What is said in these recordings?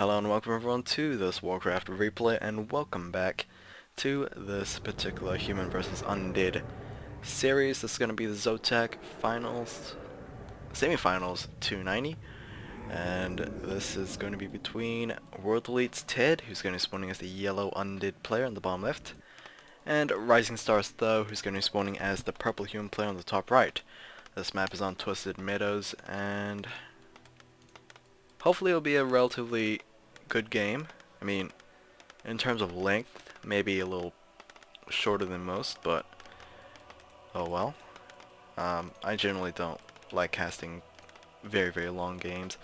Hello and welcome everyone to this Warcraft replay, and welcome back to this particular Human vs. Undead series. This is going to be the ZOTAC finals, semi-finals 290, and this is going to be between World Elite's TeD, who's going to be spawning as the yellow undead player on the bottom left, and Rising Stars Though, who's going to be spawning as the purple human player on the top right. This map is on Twisted Meadows, and hopefully it'll be a relatively good game. I mean, in terms of length, maybe a little shorter than most, but oh well. I generally don't like casting very long games,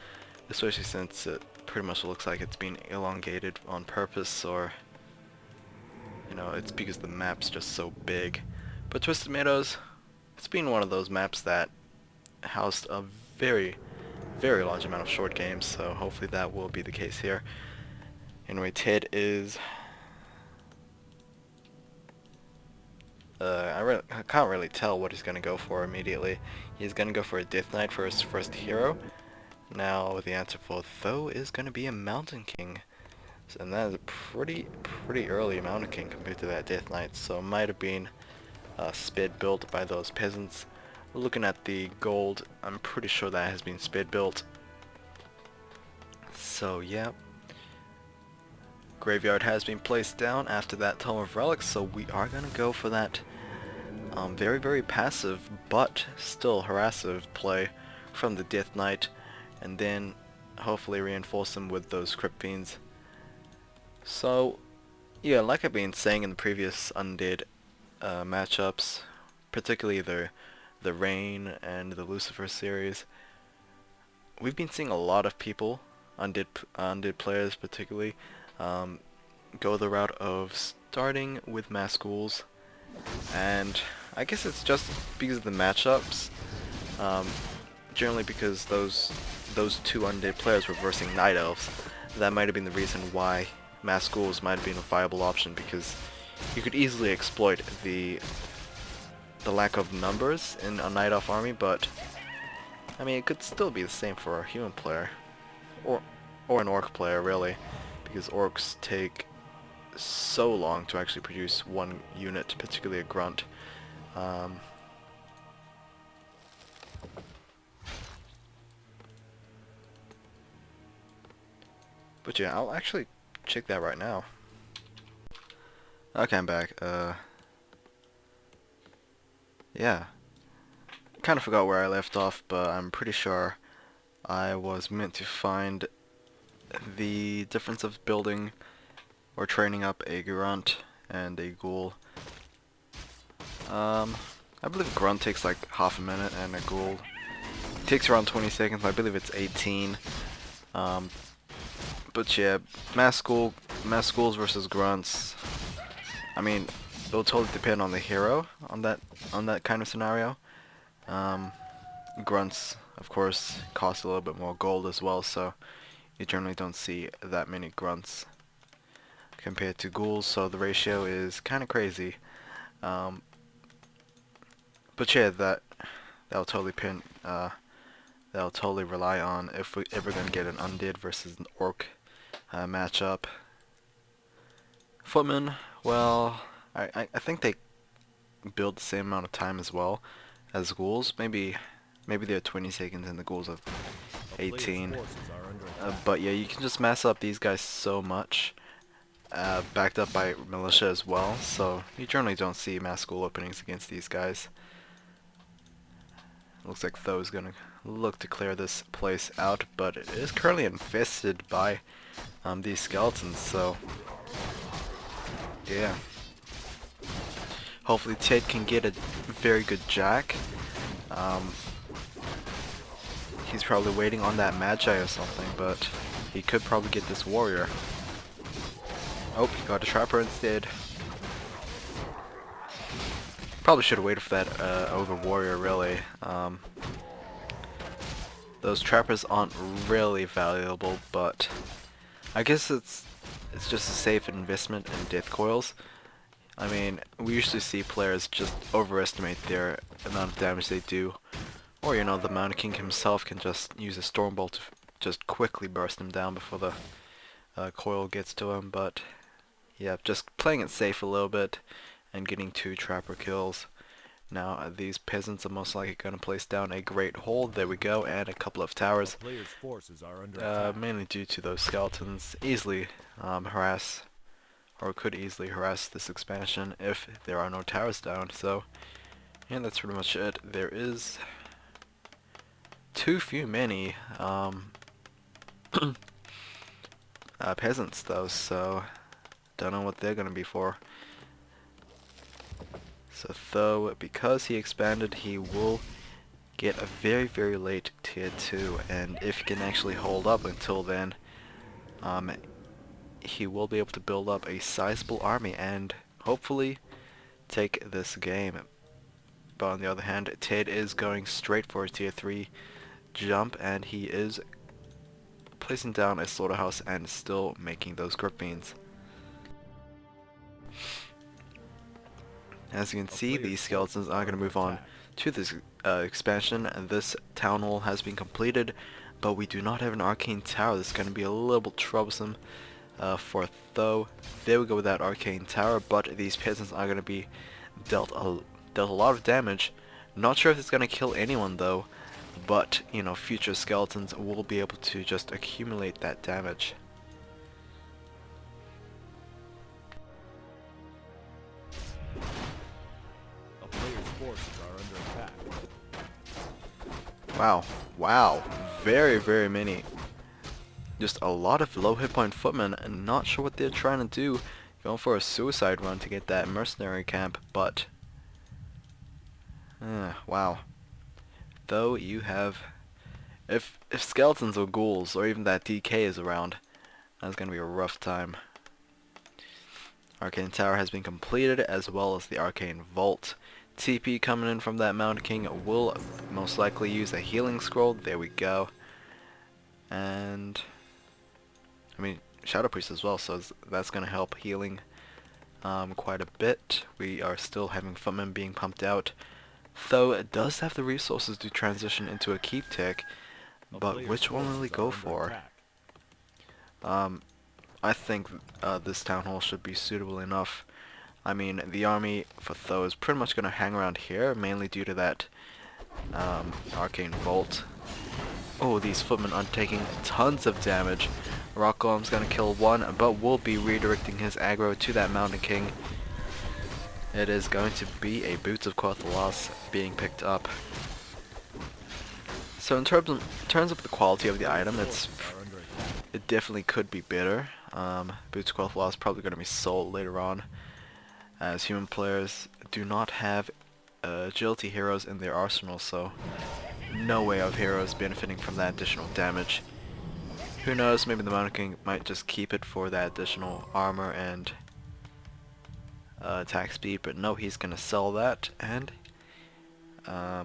especially since it pretty much looks like it's been elongated on purpose, or you know, it's because the map's just so big. But Twisted Meadows, it's been one of those maps that housed a very large amount of short games, so hopefully that will be the case here. Anyway, TeD is I can't really tell what he's gonna go for immediately. He's gonna go for a Death Knight for his first hero. Now the answer for Though is gonna be a Mountain King, and that is a pretty early Mountain King compared to that Death Knight, so it might have been sped built by those peasants. Looking at the gold, I'm pretty sure that has been sped built. So yeah, Graveyard has been placed down after that Tome of Relics, so we are gonna go for that very passive but still harassive play from the Death Knight, and then hopefully reinforce them with those Crypt Fiends. So yeah, like I've been saying in the previous Undead matchups, particularly the Rain and the Lucifer series, we've been seeing a lot of people, undead players particularly, go the route of starting with mass ghouls, and I guess it's just because of the matchups, generally because those two undead players were versing Night Elves. That might have been the reason why mass ghouls might have been a viable option, because you could easily exploit the lack of numbers in a Night Elf army, but I mean, it could still be the same for a human player, or an orc player really, because orcs take so long to actually produce one unit, particularly a grunt. But yeah, I'll actually check that right now. Okay, I'm back. Yeah. Kind of forgot where I left off, but I'm pretty sure I was meant to find the difference of building or training up a grunt and a ghoul. I believe a grunt takes like half a minute and a ghoul takes around 20 seconds. I believe it's 18. But yeah, mass ghouls versus grunts. I mean, it'll totally depend on the hero on that kind of scenario. Grunts, of course, cost a little bit more gold as well, so you generally don't see that many grunts compared to ghouls, so the ratio is kind of crazy. But yeah, that'll totally that'll totally rely on if we ever gonna get an undead versus an orc matchup. Footmen, well, I think they build the same amount of time as well as ghouls. Maybe they're 20 seconds and the ghouls are 18. But yeah, you can just mess up these guys so much, backed up by militia as well, so you generally don't see mass ghoul openings against these guys. Looks like Tho's gonna look to clear this place out, but it is currently infested by these skeletons, so yeah. Hopefully TeD can get a very good jack. He's probably waiting on that Magi or something, but he could probably get this warrior. Oh, he got a trapper instead. Probably should have waited for that ogre warrior, really. Those trappers aren't really valuable, but I guess it's just a safe investment in death coils. I mean, we usually see players just overestimate their amount of damage they do, or you know, the Mountain King himself can just use a Stormbolt to just quickly burst him down before coil gets to him, but yeah, just playing it safe a little bit and getting 2 trapper kills. Now these peasants are most likely going to place down a great hold. There we go, and a couple of towers. Player's forces are under attack. Mainly due to those skeletons easily harass, or could easily harass this expansion if there are no towers down. So yeah, that's pretty much it. There is too many peasants though, so don't know what they're gonna be for. So though, because he expanded, he will get a very late tier 2, and if he can actually hold up until then, he will be able to build up a sizable army and hopefully take this game. But on the other hand, TeD is going straight for a tier 3 jump, and he is placing down a slaughterhouse and still making those grip beans. As you can see, these skeletons are going to move on to this expansion, and this town hall has been completed, but we do not have an arcane tower. This is going to be a little bit troublesome for though. There we go with that arcane tower, but these peasants are going to be dealt a lot of damage. Not sure if it's going to kill anyone though, but you know, future skeletons will be able to just accumulate that damage. Wow, very many. Just a lot of low hit point footmen, and not sure what they're trying to do. Going for a suicide run to get that mercenary camp, but wow. Though you have, if skeletons or ghouls or even that DK is around, that's gonna be a rough time. Arcane Tower has been completed, as well as the Arcane Vault. TP coming in from that Mountain King will most likely use a healing scroll. There we go. And I mean Shadow Priest as well, so that's gonna help healing quite a bit. We are still having footmen being pumped out, though it does have the resources to transition into a keep tick, but which one will we go for? I think this town hall should be suitable enough. I mean, the army for Tho is pretty much going to hang around here, mainly due to that Arcane Vault. Oh, these footmen are taking tons of damage. Rock Golem's going to kill one, but will be redirecting his aggro to that Mountain King. It is going to be a Boots of Quathalas being picked up. So in terms of the quality of the item, it definitely could be better. Boots of Quathalas is probably going to be sold later on, as human players do not have agility heroes in their arsenal, so no way of heroes benefiting from that additional damage. Who knows, maybe the Mountain King might just keep it for that additional armor and attack speed, but no, he's gonna sell that, and I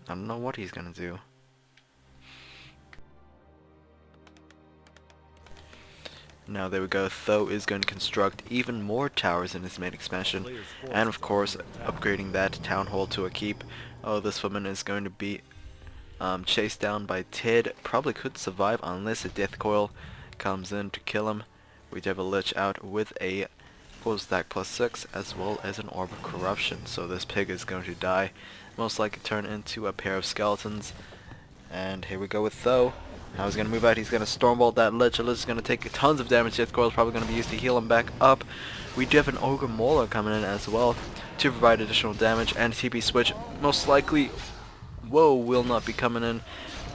don't know what he's gonna do. Now there we go, Tho is going to construct even more towers in his main expansion, and of course upgrading that town hall to a keep. Oh, this footman is going to be chased down by TeD. Probably could survive unless a death coil comes in to kill him. We do have a lich out with a full stack +6 as well as an orb of corruption, so this pig is going to die, most likely turn into a pair of skeletons. And here we go with Tho. Now he's going to move out, he's going to stormbolt that lich. The lich is going to take tons of damage. Death coil is probably going to be used to heal him back up. We do have an ogre mauler coming in as well to provide additional damage, and TP switch most likely will not be coming in.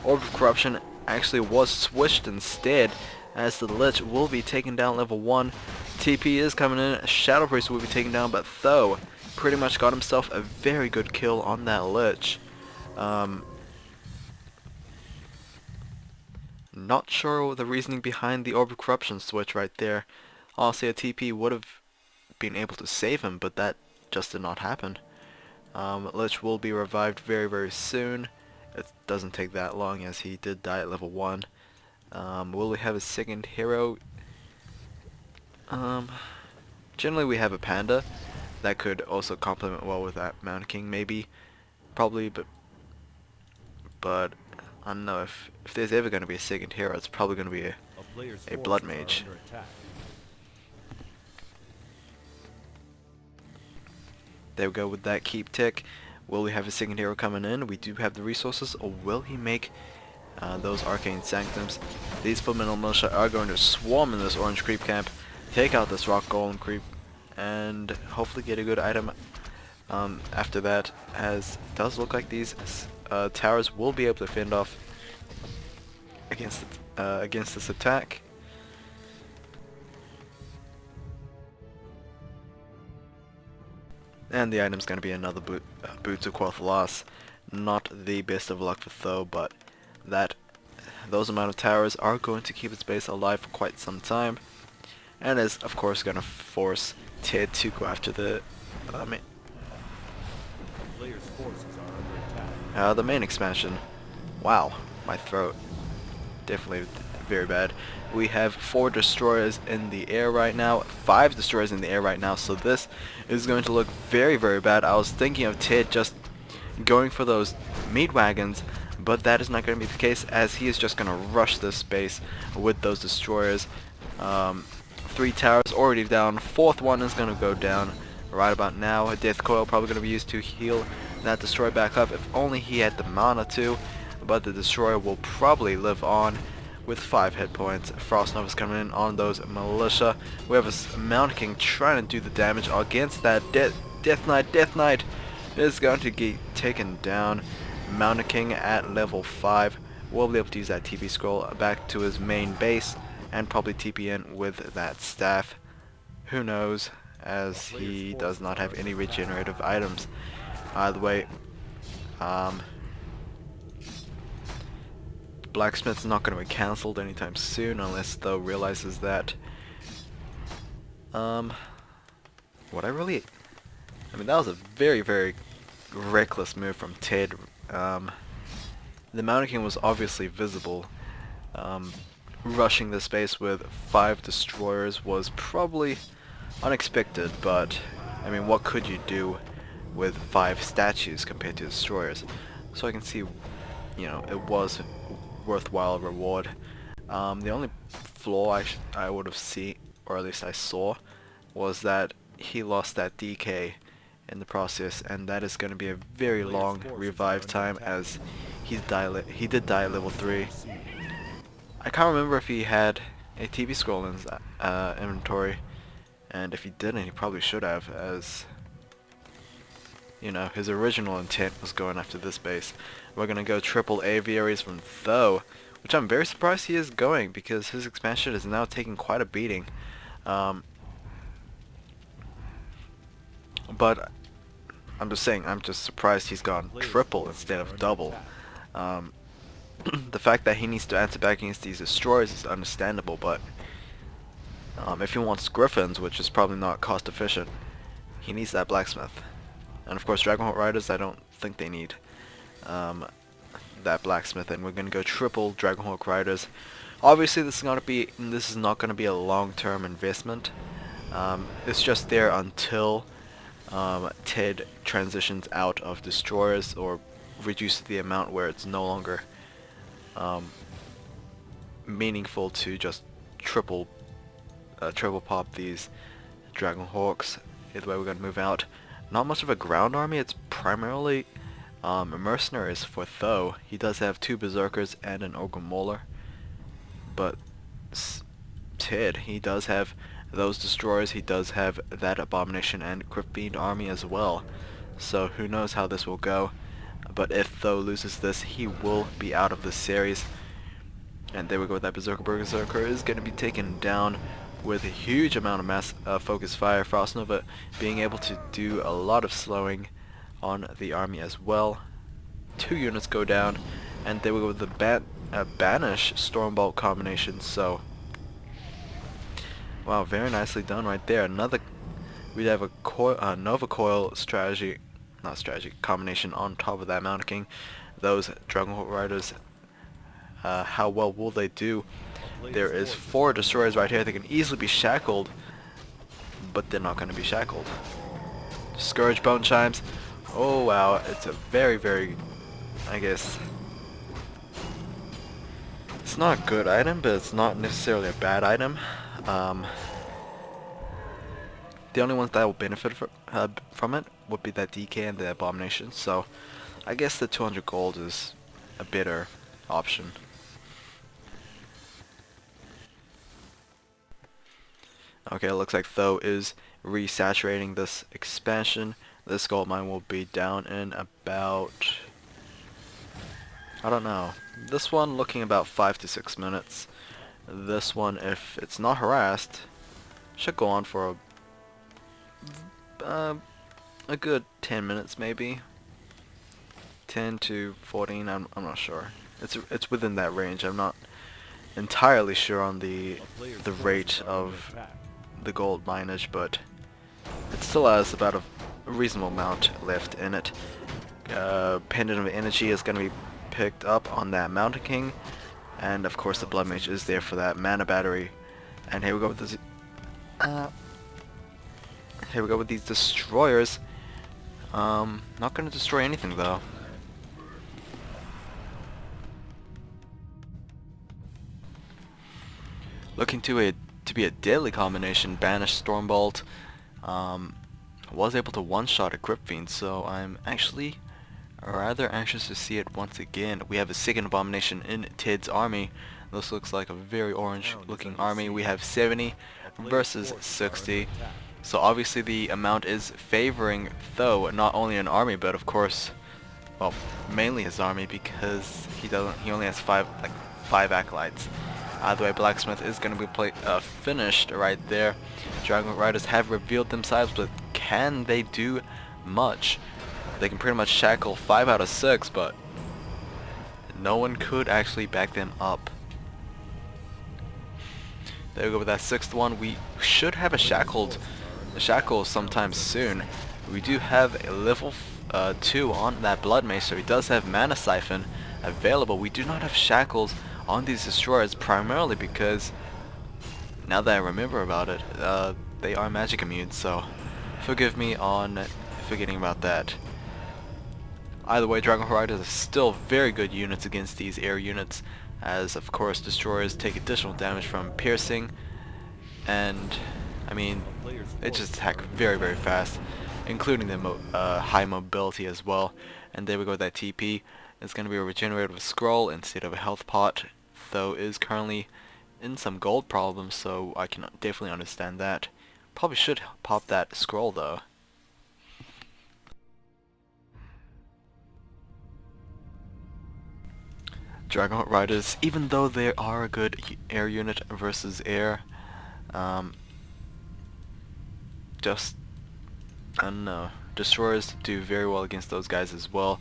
Orb of corruption actually was switched instead, as the lich will be taken down level 1. TP is coming in, Shadow Priest will be taken down, but Tho pretty much got himself a very good kill on that lich. Not sure the reasoning behind the Orb of Corruption switch right there. Honestly, a TP would have been able to save him, but that just did not happen. Lich will be revived very soon. It doesn't take that long, as he did die at level 1. Will we have a second hero? Generally we have a panda that could also complement well with that Mountain King, maybe, probably, but I don't know if there's ever going to be a second hero. It's probably going to be Player's a blood forces are mage. under attack. There we go with that keep tick. Will we have a second hero coming in? We do have the resources, or will he make those arcane sanctums? These fundamental militia are going to swarm in this orange creep camp, take out this rock golem creep, and hopefully get a good item after that, as it does look like these towers will be able to fend off against this attack. And the item's going to be another Boots of Quoth Loss. Not the best of luck for Tho, but those amount of towers are going to keep its base alive for quite some time, and is of course going to force TeD to go after the Player's forces are under attack. the main expansion. Wow, my throat. Definitely very bad. We have 4 destroyers in the air right now, 5 destroyers in the air right now, so this is going to look very, very bad. I was thinking of TeD just going for those meat wagons, but that is not going to be the case, as he is just going to rush this base with those destroyers. 3 towers already down, 4th one is going to go down right about now. A death coil probably going to be used to heal that destroyer back up, if only he had the mana to, but the destroyer will probably live on with 5 hit points. Frost Nova's coming in on those militia. We have a Mountain King trying to do the damage against that Death Knight. Death Knight is going to get taken down. Mountain King at level 5 will be able to use that TP scroll back to his main base and probably TP in with that staff. Who knows, as he does not have any regenerative items. Either way, Blacksmith's not going to be cancelled anytime soon, unless Tho realizes that. That was a very, very reckless move from TeD. The Mountain King was obviously visible. Rushing the space with 5 destroyers was probably unexpected, but I mean, what could you do with 5 statues compared to destroyers? So I can see, it was worthwhile reward. The only flaw I would have seen, or at least I saw, was that he lost that DK in the process, and that is going to be a very long revive time, as he did die at level 3. I can't remember if he had a TP scroll in his inventory, and if he didn't, he probably should have, as his original intent was going after this base. We're going to go triple aviaries from Tho, which I'm very surprised he is going, because his expansion is now taking quite a beating. But I'm just saying, I'm just surprised he's gone triple instead of double. The fact that he needs to answer back against these destroyers is understandable, but if he wants griffins, which is probably not cost efficient, he needs that blacksmith. And of course, Dragonhawk Riders, I don't think they need that blacksmith, and we're gonna go triple Dragonhawk Riders. Obviously, this is not gonna be a long-term investment. It's just there until TeD transitions out of destroyers, or reduces the amount where it's no longer meaningful to just triple pop these Dragonhawks. Either way, we're gonna move out. Not much of a ground army. It's primarily mercenaries for Tho. He does have 2 berserkers and an ogre mauler, but TeD, he does have those destroyers. He does have that abomination and crypt fiend army as well. So who knows how this will go? But if Tho loses this, he will be out of this series. And there we go with that berserker. Berserker is going to be taken down with a huge amount of mass focus fire. Frost Nova being able to do a lot of slowing on the army as well. 2 units go down, and there we go with the Banish Stormbolt combination. So, wow, very nicely done right there. We have a Nova Coil combination on top of that Mountain King. Those Dragonhawk Riders, how well will they do? There is 4 destroyers right here. They can easily be shackled, but they're not going to be shackled. Scourge Bone Chimes. Oh wow, it's a very, very, I guess, It's not a good item, but it's not necessarily a bad item. The only ones that will benefit from it would be that DK and the Abomination, so I guess the 200 gold is a better option. Okay, it looks like Tho is resaturating this expansion. This gold mine will be down in about, I don't know, this one looking about 5 to 6 minutes. This one, if it's not harassed, should go on for a good 10 minutes maybe. 10 to 14, I'm not sure. It's within that range. I'm not entirely sure on the rate of the gold minage, but it still has about a reasonable amount left in it. Pendant of Energy is going to be picked up on that Mountain King, and of course the Blood Mage is there for that mana battery. And here we go with this. Here we go with these destroyers. Not going to destroy anything though. Looking to be a deadly combination. Banish Stormbolt was able to one-shot a Grip Fiend, so I'm actually rather anxious to see it once again. We have a second Abomination in TeD's army. This looks like a very orange-looking army. We have 70 versus 60. So obviously the amount is favoring Tho, not only an army, but of course, well, mainly his army, because he only has five acolytes. Either way, Blacksmith is going to be finished right there. Dragon Riders have revealed themselves, but can they do much? They can pretty much shackle 5 out of 6, but no one could actually back them up. There we go with that 6th one. We should have a shackle sometime soon. We do have a level 2 on that Blood Mage, so he does have Mana Siphon available. We do not have shackles on these destroyers, primarily because, now that I remember about it, they are magic immune, so forgive me on forgetting about that. Either way, Dragon Riders are still very good units against these air units, as of course destroyers take additional damage from piercing, and I mean, they just attack very, very fast, including the high mobility as well. And there we go with that TP. It's going to be a regenerative scroll instead of a health pot. Tho is currently in some gold problems, so I can definitely understand that. Probably should pop that scroll though. Dragon Riders, even though they are a good air unit versus air, just, I don't know, destroyers do very well against those guys as well.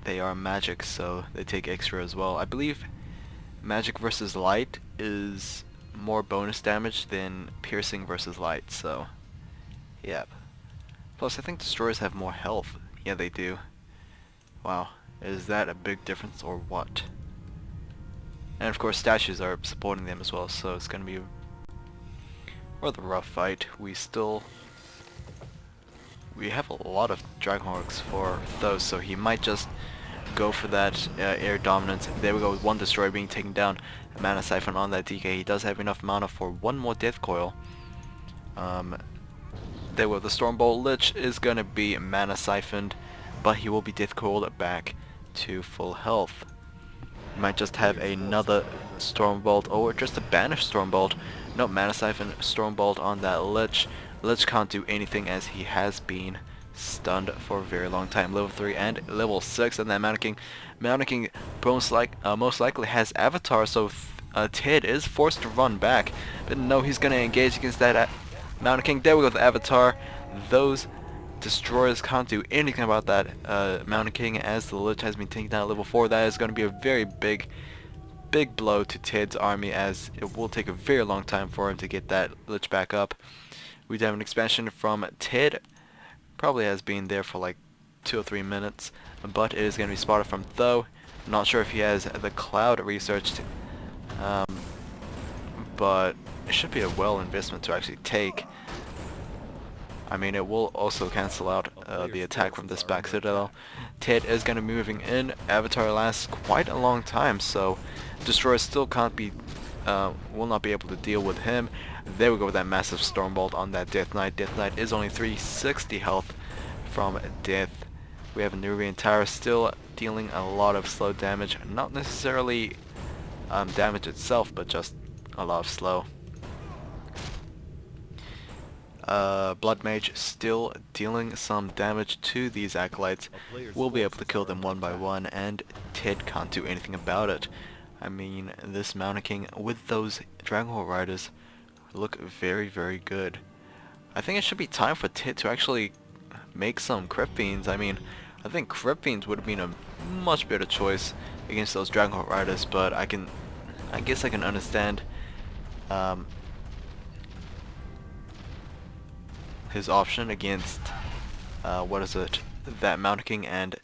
They are magic, so they take extra as well. I believe magic versus light is more bonus damage than piercing versus light, so yeah. Plus I think destroyers have more health. Yeah, they do. Wow, is that a big difference or what? And of course statues are supporting them as well, so it's gonna be a rather rough fight. We have a lot of Dragon Orcs for Tho, so he might just go for that air dominance. There we go with one destroyer being taken down. A Mana Siphon on that DK. He does have enough mana for one more Death Coil. There we go. The Stormbolt Lich is going to be Mana Siphoned, but he will be Death Coiled back to full health. He might just have another Stormbolt or just a Banish Stormbolt. No, Mana Siphon Stormbolt on that Lich. Lich can't do anything as he has been stunned for a very long time. Level 3 and level 6 on that Mountain King. Mountain King most likely has Avatar, so TeD is forced to run back. But no, he's going to engage against that Mountain King. There we go with Avatar. Those destroyers can't do anything about that Mountain King, as the Lich has been taken down at level 4. That is going to be a very big blow to TeD's army, as it will take a very long time for him to get that Lich back up. We do have an expansion from TeD. Probably has been there for like 2 or 3 minutes, but it is going to be spotted from Tho. Not sure if he has the cloud researched, but it should be a well investment to actually take. I mean, it will also cancel out the attack from this back citadel. TeD is going to be moving in. Avatar lasts quite a long time, so Destroyer still can't be, will not be able to deal with him. There we go with that massive Stormbolt on that Death Knight. Death Knight is only 360 health from death. We have a Nubian Tower still dealing a lot of slow damage, not necessarily damage itself, but just a lot of slow. Blood Mage still dealing some damage to these Acolytes. We'll be able to kill them one by one, and TeD can't do anything about it. I mean, this Mountain King with those Dragonhorde Riders look very, very good. I think it should be time for TeD to actually make some Crypt Fiends. I mean, I think Crypt Fiends would have been a much better choice against those Dragonhorde Riders, but I guess I can understand his option against that Mountain King and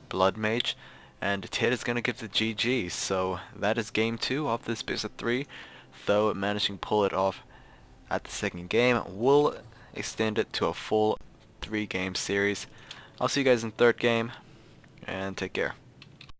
Blood Mage, and TeD is gonna give the GG. So that is game 2 of this best of 3. Though managing to pull it off at the second game, we'll extend it to a full 3-game series. I'll see you guys in third game, and take care.